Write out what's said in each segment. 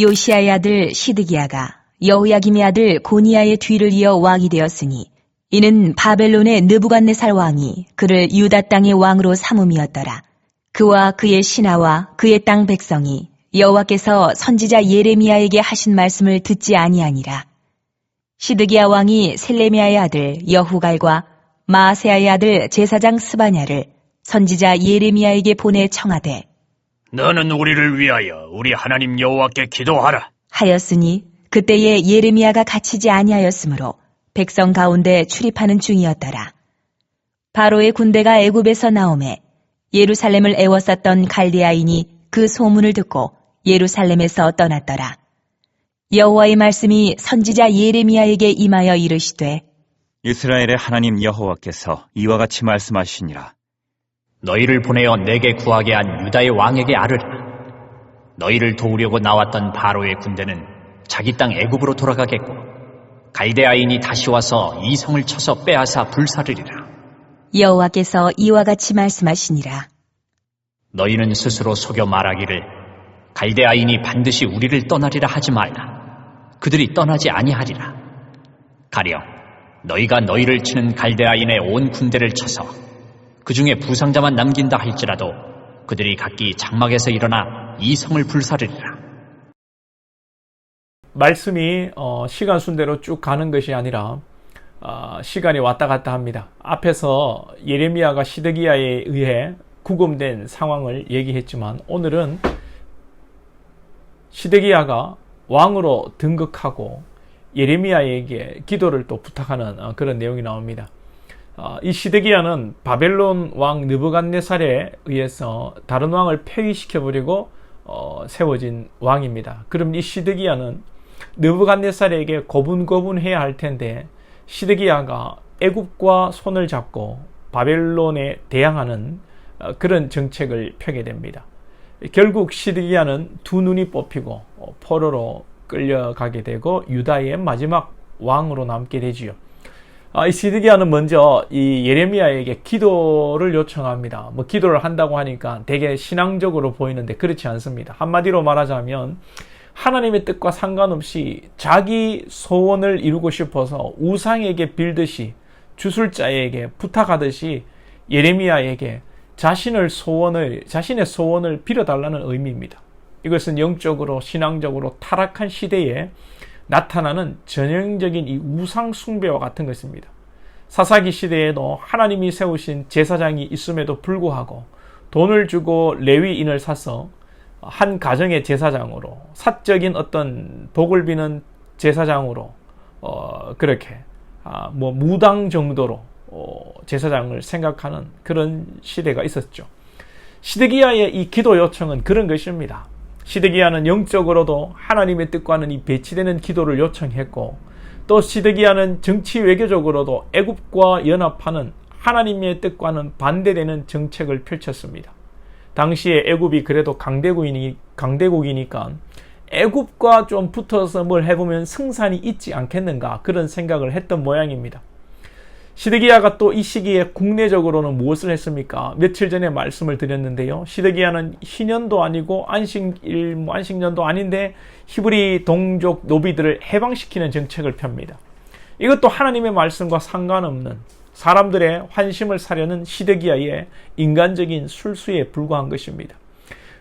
요시야의 아들 시드기야가 여호야김의 아들 고니야의 뒤를 이어 왕이 되었으니 이는 바벨론의 느부갓네살 왕이 그를 유다 땅의 왕으로 삼음이었더라. 그와 그의 신하와 그의 땅 백성이 여호와께서 선지자 예레미야에게 하신 말씀을 듣지 아니하니라. 시드기야 왕이 셀레미야의 아들 여후갈과 마아세야의 아들 제사장 스바냐를 선지자 예레미야에게 보내 청하되 너는 우리를 위하여 우리 하나님 여호와께 기도하라 하였으니 그때에 예레미야가 갇히지 아니하였으므로 백성 가운데 출입하는 중이었더라. 바로의 군대가 애굽에서 나오매 예루살렘을 애워쌌던 갈대아인이 그 소문을 듣고 예루살렘에서 떠났더라. 여호와의 말씀이 선지자 예레미야에게 임하여 이르시되 이스라엘의 하나님 여호와께서 이와 같이 말씀하시니라. 너희를 보내어 내게 구하게 한 유다의 왕에게 아뢰라. 너희를 도우려고 나왔던 바로의 군대는 자기 땅 애굽으로 돌아가겠고 갈대아인이 다시 와서 이 성을 쳐서 빼앗아 불사르리라. 여호와께서 이와 같이 말씀하시니라. 너희는 스스로 속여 말하기를 갈대아인이 반드시 우리를 떠나리라 하지 말라. 그들이 떠나지 아니하리라. 가령 너희가 너희를 치는 갈대아인의 온 군대를 쳐서 그 중에 부상자만 남긴다 할지라도 그들이 각기 장막에서 일어나 이 성을 불사르리라. 말씀이 시간 순대로 쭉 가는 것이 아니라 시간이 왔다 갔다 합니다. 앞에서 예레미야가 시드기야에 의해 구금된 상황을 얘기했지만 오늘은 시드기야가 왕으로 등극하고 예레미야에게 기도를 또 부탁하는 그런 내용이 나옵니다. 이 시드기야는 바벨론 왕 느부갓네살에 의해서 다른 왕을 폐위시켜버리고 세워진 왕입니다. 그럼 이 시드기야는 느부갓네살에게 고분고분해야 할 텐데 시드기야가 애굽과 손을 잡고 바벨론에 대항하는 그런 정책을 펴게 됩니다. 결국 시드기야는 두 눈이 뽑히고 포로로 끌려가게 되고 유다의 마지막 왕으로 남게 되지요. 이 시드기야는 먼저 이 예레미야에게 기도를 요청합니다. 기도를 한다고 하니까 되게 신앙적으로 보이는데 그렇지 않습니다. 한마디로 말하자면 하나님의 뜻과 상관없이 자기 소원을 이루고 싶어서 우상에게 빌듯이 주술자에게 부탁하듯이 예레미야에게 자신의 소원을 빌어달라는 의미입니다. 이것은 영적으로 신앙적으로 타락한 시대에 나타나는 전형적인 이 우상 숭배와 같은 것입니다. 사사기 시대에도 하나님이 세우신 제사장이 있음에도 불구하고 돈을 주고 레위인을 사서 한 가정의 제사장으로 사적인 어떤 복을 비는 제사장으로 그렇게 무당 정도로 제사장을 생각하는 그런 시대가 있었죠. 시드기야의 이 기도 요청은 그런 것입니다. 시드기야는 영적으로도 하나님의 뜻과는 이 배치되는 기도를 요청했고 또 시드기야는 정치 외교적으로도 애굽과 연합하는 하나님의 뜻과는 반대되는 정책을 펼쳤습니다. 당시에 애굽이 그래도 강대국이니까 애굽과 좀 붙어서 뭘 해보면 승산이 있지 않겠는가 그런 생각을 했던 모양입니다. 시드기야가 또 이 시기에 국내적으로는 무엇을 했습니까? 며칠 전에 말씀을 드렸는데요. 시드기야는 희년도 아니고 안식년도 아닌데 히브리 동족 노비들을 해방시키는 정책을 펴니다. 이것도 하나님의 말씀과 상관없는 사람들의 환심을 사려는 시드기야의 인간적인 술수에 불과한 것입니다.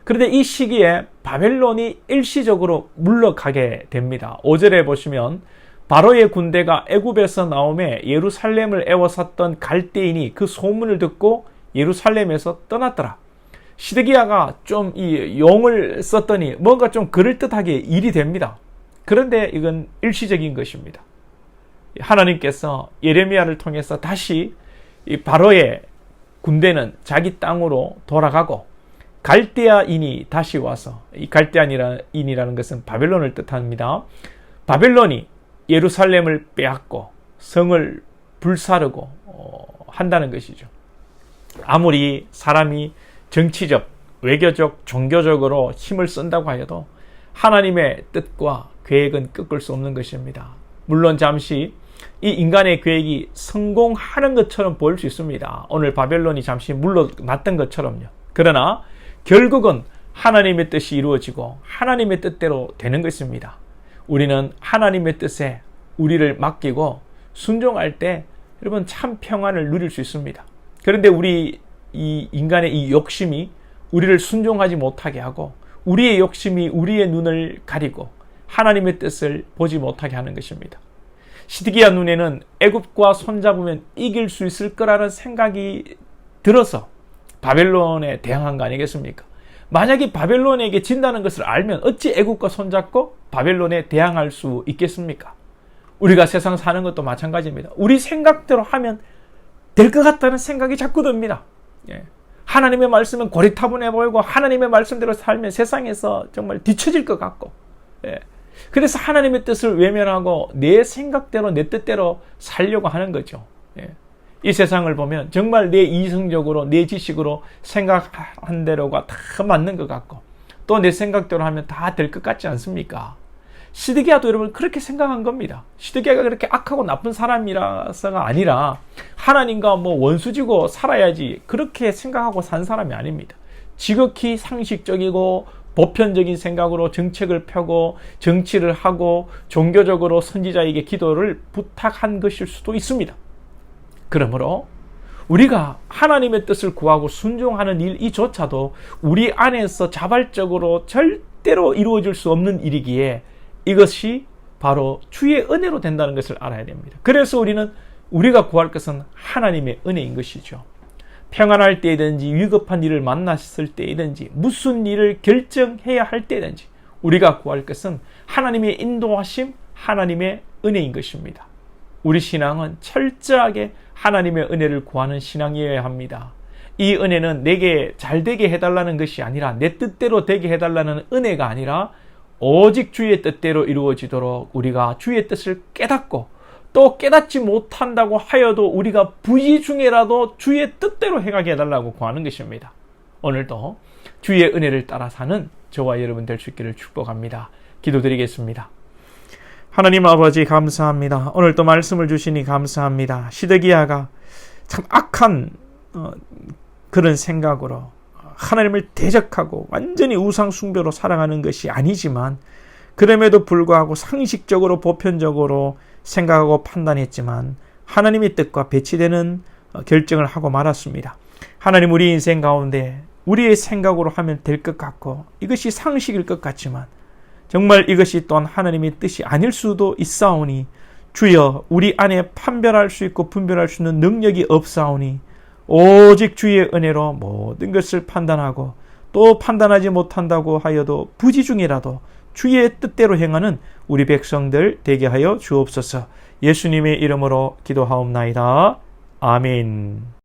그런데 이 시기에 바벨론이 일시적으로 물러가게 됩니다. 5절에 보시면 바로의 군대가 애굽에서 나오매 예루살렘을 애워쌌던 갈대인이 그 소문을 듣고 예루살렘에서 떠났더라. 시드기야가 좀 이 용을 썼더니 뭔가 좀 그럴듯하게 일이 됩니다. 그런데 이건 일시적인 것입니다. 하나님께서 예레미야를 통해서 다시 이 바로의 군대는 자기 땅으로 돌아가고 갈대아인이 다시 와서 이 갈대아인이라는 것은 바벨론을 뜻합니다. 바벨론이 예루살렘을 빼앗고 성을 불사르고 한다는 것이죠. 아무리 사람이 정치적, 외교적, 종교적으로 힘을 쓴다고 하여도 하나님의 뜻과 계획은 꺾을 수 없는 것입니다. 물론 잠시 이 인간의 계획이 성공하는 것처럼 보일 수 있습니다. 오늘 바벨론이 잠시 물러났던 것처럼요. 그러나 결국은 하나님의 뜻이 이루어지고 하나님의 뜻대로 되는 것입니다. 우리는 하나님의 뜻에 우리를 맡기고 순종할 때 여러분 참 평안을 누릴 수 있습니다. 그런데 우리 이 인간의 이 욕심이 우리를 순종하지 못하게 하고 우리의 욕심이 우리의 눈을 가리고 하나님의 뜻을 보지 못하게 하는 것입니다. 시드기야 눈에는 애굽과 손잡으면 이길 수 있을 거라는 생각이 들어서 바벨론에 대항한 거 아니겠습니까? 만약에 바벨론에게 진다는 것을 알면 어찌 애굽과 손잡고 바벨론에 대항할 수 있겠습니까? 우리가 세상 사는 것도 마찬가지입니다. 우리 생각대로 하면 될 것 같다는 생각이 자꾸 듭니다. 하나님의 말씀은 고리타분해 보이고 하나님의 말씀대로 살면 세상에서 정말 뒤처질 것 같고, 그래서 하나님의 뜻을 외면하고 내 생각대로 내 뜻대로 살려고 하는 거죠. 이 세상을 보면 정말 내 이성적으로 내 지식으로 생각한 대로가 다 맞는 것 같고 또 내 생각대로 하면 다 될 것 같지 않습니까? 시드기야도 여러분 그렇게 생각한 겁니다. 시드기야가 그렇게 악하고 나쁜 사람이라서가 아니라 하나님과 원수지고 살아야지 그렇게 생각하고 산 사람이 아닙니다. 지극히 상식적이고 보편적인 생각으로 정책을 펴고 정치를 하고 종교적으로 선지자에게 기도를 부탁한 것일 수도 있습니다. 그러므로 우리가 하나님의 뜻을 구하고 순종하는 일 이조차도 우리 안에서 자발적으로 절대로 이루어질 수 없는 일이기에 이것이 바로 주의 은혜로 된다는 것을 알아야 됩니다. 그래서 우리가 구할 것은 하나님의 은혜인 것이죠. 평안할 때이든지 위급한 일을 만났을 때이든지 무슨 일을 결정해야 할 때이든지 우리가 구할 것은 하나님의 인도하심, 하나님의 은혜인 것입니다. 우리 신앙은 철저하게 하나님의 은혜를 구하는 신앙이어야 합니다. 이 은혜는 내게 잘 되게 해달라는 것이 아니라 내 뜻대로 되게 해달라는 은혜가 아니라 오직 주의 뜻대로 이루어지도록 우리가 주의 뜻을 깨닫고 또 깨닫지 못한다고 하여도 우리가 부지 중에라도 주의 뜻대로 행하게 해달라고 구하는 것입니다. 오늘도 주의 은혜를 따라 사는 저와 여러분 될 수 있기를 축복합니다. 기도드리겠습니다. 하나님 아버지 감사합니다. 오늘 또 말씀을 주시니 감사합니다. 시드기야가 참 악한 그런 생각으로 하나님을 대적하고 완전히 우상 숭배로 살아가는 것이 아니지만 그럼에도 불구하고 상식적으로 보편적으로 생각하고 판단했지만 하나님의 뜻과 배치되는 결정을 하고 말았습니다. 하나님 우리 인생 가운데 우리의 생각으로 하면 될 것 같고 이것이 상식일 것 같지만 정말 이것이 또한 하나님의 뜻이 아닐 수도 있사오니 주여 우리 안에 판별할 수 있고 분별할 수 있는 능력이 없사오니 오직 주의 은혜로 모든 것을 판단하고 또 판단하지 못한다고 하여도 부지 중이라도 주의 뜻대로 행하는 우리 백성들 되게 하여 주옵소서. 예수님의 이름으로 기도하옵나이다. 아멘.